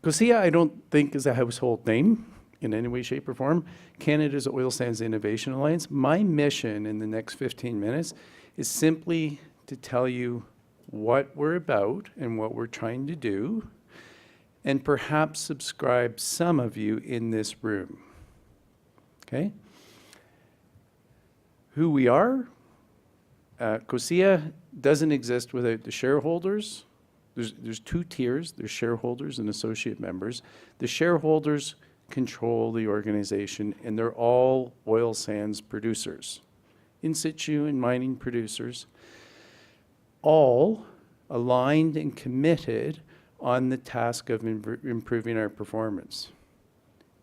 COSIA, I don't think is a household name in any way, shape, or form. Canada's Oil Sands Innovation Alliance. My mission in the next 15 minutes is simply to tell you what we're about and what we're trying to do, and perhaps subscribe some of you in this room. Okay? Who we are, COSIA doesn't exist without the shareholders. There's two tiers. There's shareholders and associate members. The shareholders control the organization, and they're all oil sands producers, in situ and mining producers, all aligned and committed on the task of improving our performance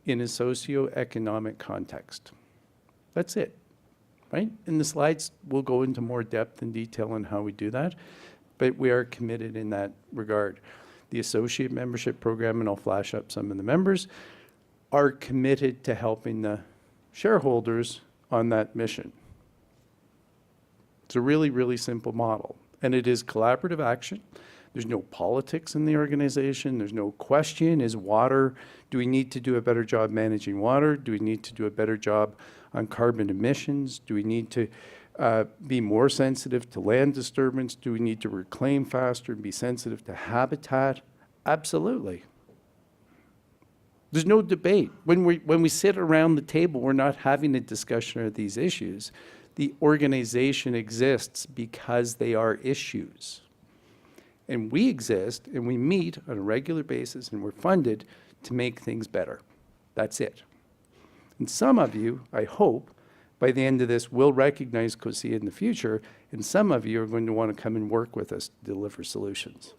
in a socio-economic context. That's it, right? In the slides, we'll go into more depth and detail on how we do that, but we are committed in that regard. The associate membership program, and I'll flash up some of the members, are committed to helping the shareholders on that mission. It's a really, really simple model, and it is collaborative action. There's no politics in the organization. There's no question, is water, do we need to do a better job managing water? Do we need to do a better job on carbon emissions? Do we need to be more sensitive to land disturbance? Do we need to reclaim faster and be sensitive to habitat? Absolutely. There's no debate. When we sit around the table, we're not having a discussion of these issues. The organization exists because they are issues. And we exist and we meet on a regular basis and we're funded to make things better. That's it. And some of you, I hope, by the end of this, will recognize COSIA in the future, and some of you are going to want to come and work with us to deliver solutions.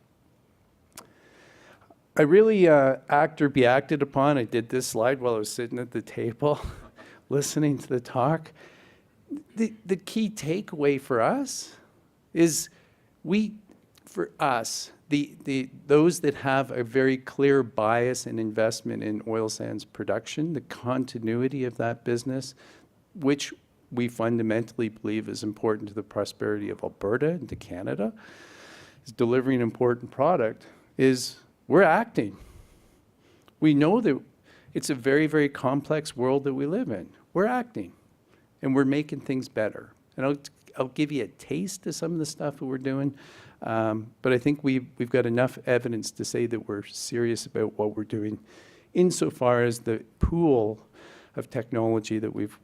I really act or be acted upon. I did this slide while I was sitting at the table, listening to the talk. The key takeaway for us is those that have a very clear bias and investment in oil sands production, the continuity of that business, which we fundamentally believe is important to the prosperity of Alberta and to Canada, is delivering an important product, is we're acting. We know that it's a very, very complex world that we live in. We're acting, and we're making things better. And I'll give you a taste of some of the stuff that we're doing, but I think we've got enough evidence to say that we're serious about what we're doing insofar as the pool of technology that we've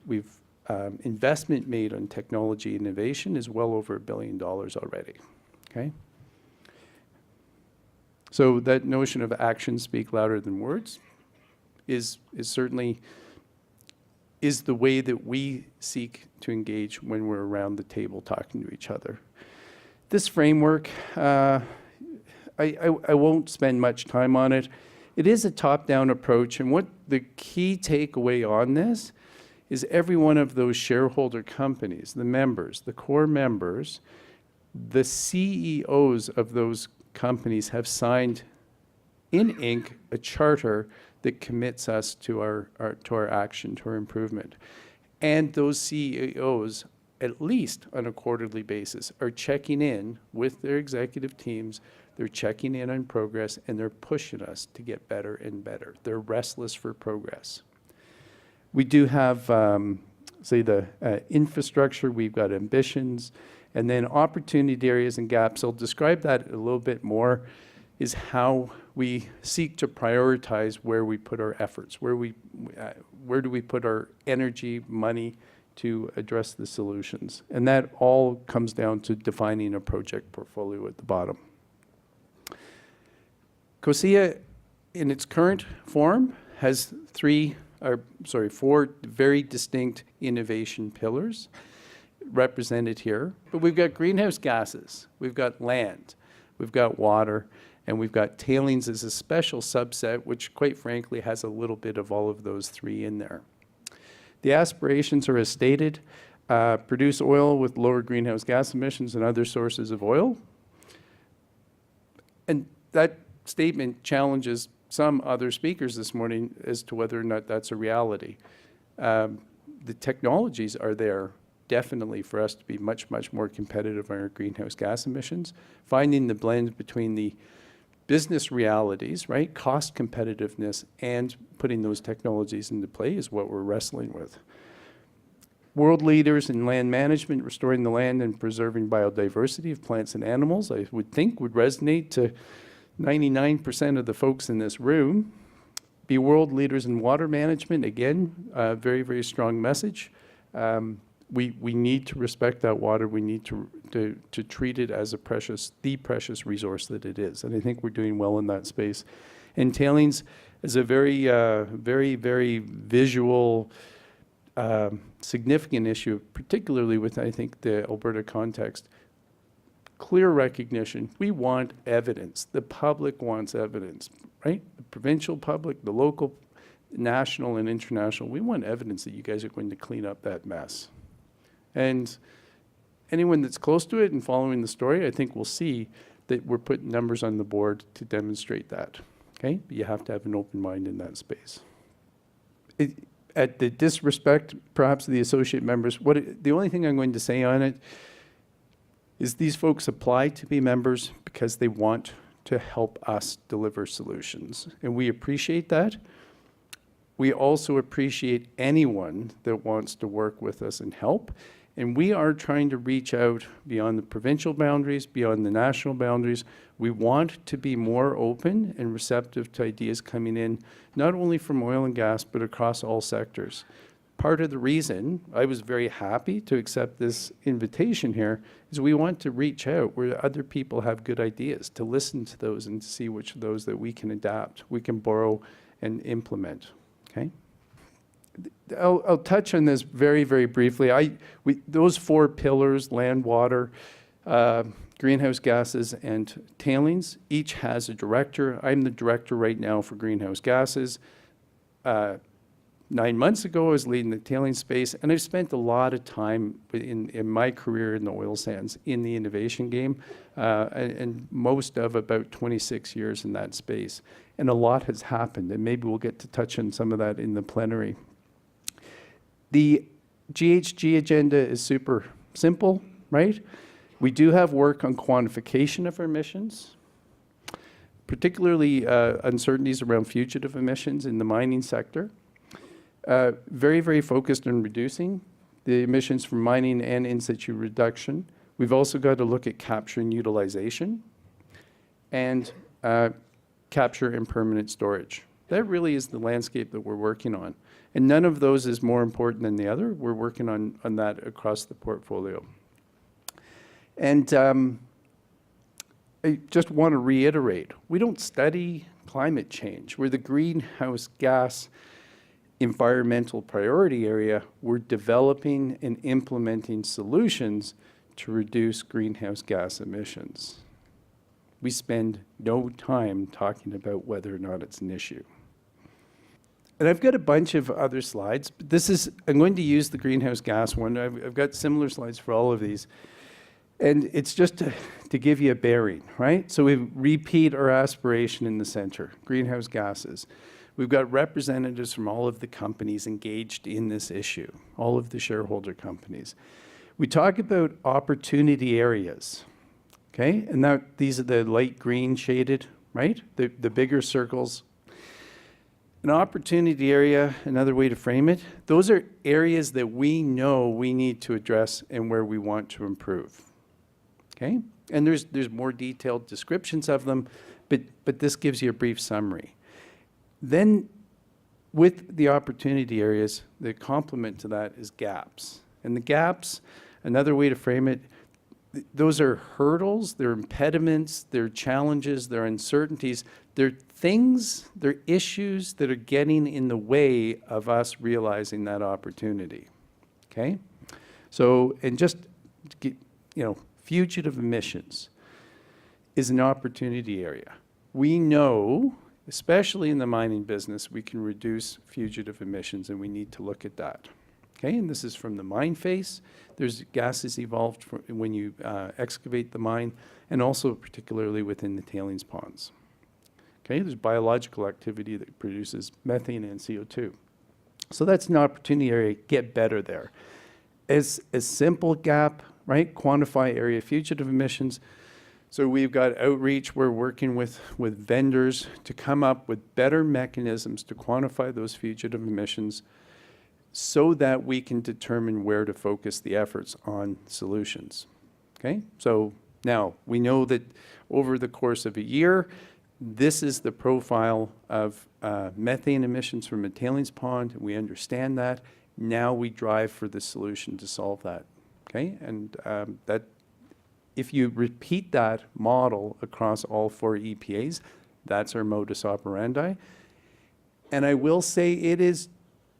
investment made on technology innovation is well over $1 billion already, okay? So that notion of actions speak louder than words is certainly the way that we seek to engage when we're around the table talking to each other. This framework, I won't spend much time on it. It is a top-down approach, and what the key takeaway on this is every one of those shareholder companies, the members, the core members, the CEOs of those companies have signed in ink a charter that commits us to our action, to our improvement. And those CEOs, at least on a quarterly basis, are checking in with their executive teams. They're checking in on progress, and they're pushing us to get better and better. They're restless for progress. We do have, say, the infrastructure. We've got ambitions, and then opportunity areas and gaps. I'll describe that a little bit more, is how we seek to prioritize where we put our efforts, where do we put our energy, money to address the solutions. And that all comes down to defining a project portfolio at the bottom. COSIA, in its current form, has four very distinct innovation pillars represented here. But we've got greenhouse gases, we've got land, we've got water, and we've got tailings as a special subset, which quite frankly has a little bit of all of those three in there. The aspirations are as stated: produce oil with lower greenhouse gas emissions than other sources of oil. And that statement challenges some other speakers this morning as to whether or not that's a reality. The technologies are there definitely for us to be much, much more competitive on our greenhouse gas emissions. Finding the blend between the business realities, right? Cost competitiveness and putting those technologies into play is what we're wrestling with. World leaders in land management, restoring the land and preserving biodiversity of plants and animals, I would think would resonate to 99% of the folks in this room. Be world leaders in water management, again, very, very strong message. We need to respect that water. We need to treat it as the precious resource that it is. And I think we're doing well in that space. And tailings is a very, very visual, significant issue, particularly with, I think, the Alberta context. Clear recognition. We want evidence. The public wants evidence, right? The provincial public, the local, national, and international. We want evidence that you guys are going to clean up that mess. And anyone that's close to it and following the story, I think will see that we're putting numbers on the board to demonstrate that, okay? But you have to have an open mind in that space. At the disrespect, perhaps, of the associate members, the only thing I'm going to say on it is these folks apply to be members because they want to help us deliver solutions. And we appreciate that. We also appreciate anyone that wants to work with us and help. And we are trying to reach out beyond the provincial boundaries, beyond the national boundaries. We want to be more open and receptive to ideas coming in, not only from oil and gas, but across all sectors. Part of the reason I was very happy to accept this invitation here is we want to reach out where other people have good ideas, to listen to those and to see which of those that we can adapt, we can borrow and implement, okay? I'll touch on this very, very briefly. Those 4 pillars, land, water, greenhouse gases, and tailings, each has a director. I'm the director right now for greenhouse gases. 9 months ago, I was leading the tailings space, and I've spent a lot of time in my career in the oil sands in the innovation game, and most of about 26 years in that space. And a lot has happened, and maybe we'll get to touch on some of that in the plenary. The GHG agenda is super simple, right? We do have work on quantification of our emissions, particularly uncertainties around fugitive emissions in the mining sector. Very, very focused on reducing the emissions from mining and in situ reduction. We've also got to look at capture and utilization and capture and permanent storage. That really is the landscape that we're working on. And none of those is more important than the other. We're working on that across the portfolio. And I just want to reiterate, we don't study climate change. We're the greenhouse gas environmental priority area. We're developing and implementing solutions to reduce greenhouse gas emissions. We spend no time talking about whether or not it's an issue. And I've got a bunch of other slides, but I'm going to use the greenhouse gas one. I've got similar slides for all of these. And it's just to give you a bearing, right? So we repeat our aspiration in the center, greenhouse gases. We've got representatives from all of the companies engaged in this issue, all of the shareholder companies. We talk about opportunity areas, okay? And these are the light green shaded, right? The bigger circles. An opportunity area, another way to frame it, those are areas that we know we need to address and where we want to improve, okay? And there's more detailed descriptions of them, but this gives you a brief summary. Then with the opportunity areas, the complement to that is gaps. And the gaps, another way to frame it, those are hurdles, they're impediments, they're challenges, they're uncertainties, they're things, they're issues that are getting in the way of us realizing that opportunity, okay? So, and just, fugitive emissions is an opportunity area. We know, especially in the mining business, we can reduce fugitive emissions, and we need to look at that. Okay, and this is from the mine face. There's gases evolved when you excavate the mine, and also particularly within the tailings ponds. Okay, there's biological activity that produces methane and CO2. So that's an opportunity area, get better there. As a simple gap, right, quantify area fugitive emissions. So we've got outreach. We're working with vendors to come up with better mechanisms to quantify those fugitive emissions so that we can determine where to focus the efforts on solutions. Okay? So now we know that over the course of a year, this is the profile of methane emissions from a tailings pond. We understand that. Now we drive for the solution to solve that. Okay? And that, if you repeat that model across all 4 EPAs, that's our modus operandi. And I will say it is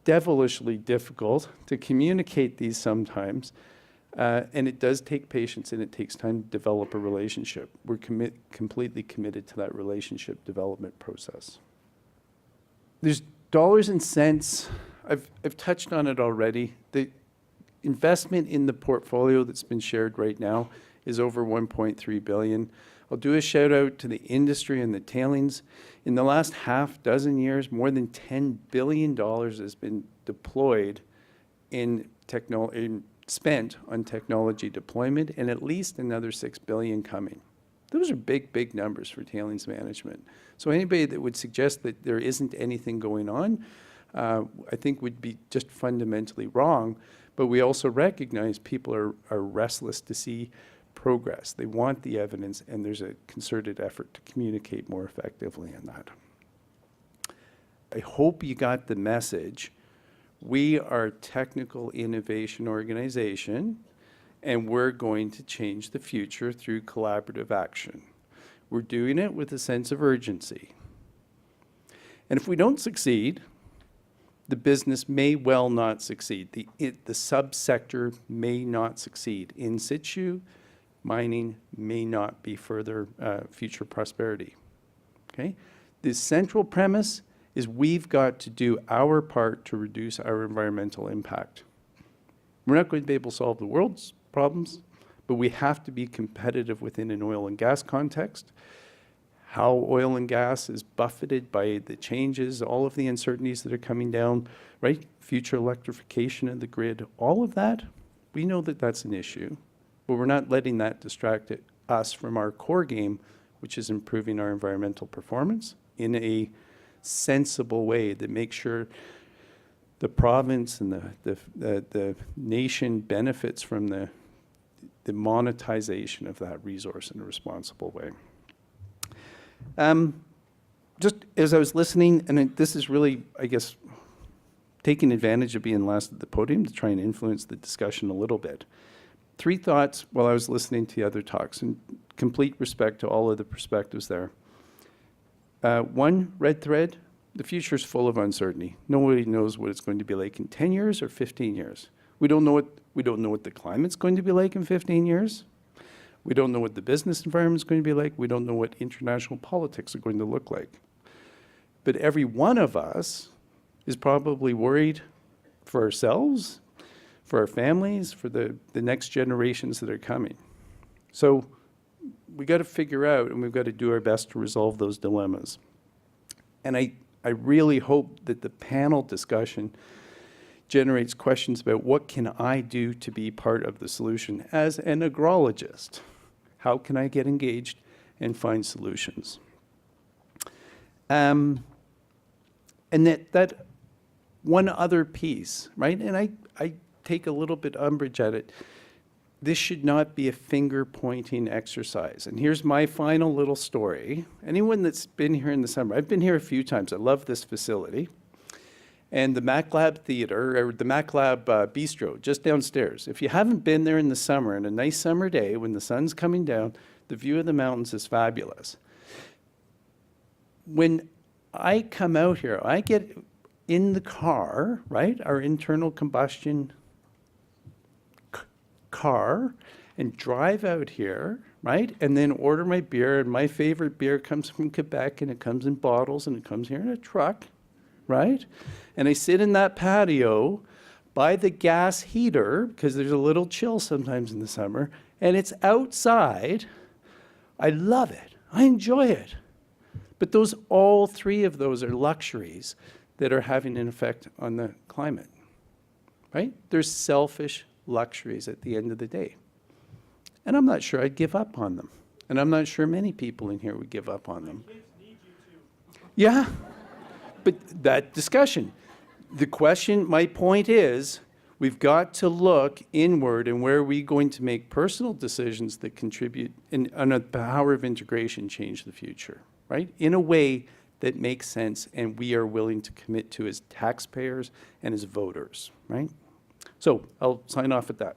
devilishly difficult to communicate these sometimes. And it does take patience, and it takes time to develop a relationship. We're completely committed to that relationship development process. There's dollars and cents. I've touched on it already. The investment in the portfolio that's been shared right now is over $1.3 billion. I'll do a shout out to the industry and the tailings. In the last half dozen years, more than $10 billion has been deployed spent on technology deployment, and at least another $6 billion coming. Those are big, big numbers for tailings management. So anybody that would suggest that there isn't anything going on, I think would be just fundamentally wrong. But we also recognize people are restless to see progress. They want the evidence, and there's a concerted effort to communicate more effectively on that. I hope you got the message. We are a technical innovation organization, and we're going to change the future through collaborative action. We're doing it with a sense of urgency. And if we don't succeed, the business may well not succeed. The subsector may not succeed. In situ mining may not be further future prosperity. Okay? The central premise is we've got to do our part to reduce our environmental impact. We're not going to be able to solve the world's problems, but we have to be competitive within an oil and gas context. How oil and gas is buffeted by the changes, all of the uncertainties that are coming down, right? Future electrification of the grid, all of that, we know that that's an issue, but we're not letting that distract us from our core game, which is improving our environmental performance in a sensible way that makes sure the province and the nation benefits from the monetization of that resource in a responsible way. Just as I was listening, and this is really, I guess, taking advantage of being last at the podium to try and influence the discussion a little bit. 3 thoughts while I was listening to the other talks, and complete respect to all of the perspectives there. One red thread, the future is full of uncertainty. Nobody knows what it's going to be like in 10 years or 15 years. We don't know what the climate's going to be like in 15 years. We don't know what the business environment is going to be like. We don't know what international politics are going to look like. But every one of us is probably worried for ourselves, for our families, for the next generations that are coming. So we got to figure out, and we've got to do our best to resolve those dilemmas. And I really hope that the panel discussion generates questions about what can I do to be part of the solution as an agrologist? How can I get engaged and find solutions? And that one other piece, right? And I take a little bit umbrage at it. This should not be a finger-pointing exercise. And here's my final little story. Anyone that's been here in the summer, I've been here a few times. I love this facility. And the MacLab Theater, or the MacLab Bistro, just downstairs. If you haven't been there in the summer, on a nice summer day when the sun's coming down, the view of the mountains is fabulous. When I come out here, I get in the car, right, our internal combustion car, and drive out here, right, and then order my beer. And my favorite beer comes from Quebec, and it comes in bottles, and it comes here in a truck, right? And I sit in that patio by the gas heater, because there's a little chill sometimes in the summer, and it's outside. I love it. I enjoy it. But all 3 of those are luxuries that are having an effect on the climate, right? There's selfish luxuries at the end of the day. And I'm not sure I'd give up on them. And I'm not sure many people in here would give up on them. Yeah, but that discussion. The question, my point is, we've got to look inward and where are we going to make personal decisions that contribute and the power of integration change the future, right? In a way that makes sense and we are willing to commit to as taxpayers and as voters, right? So I'll sign off at that.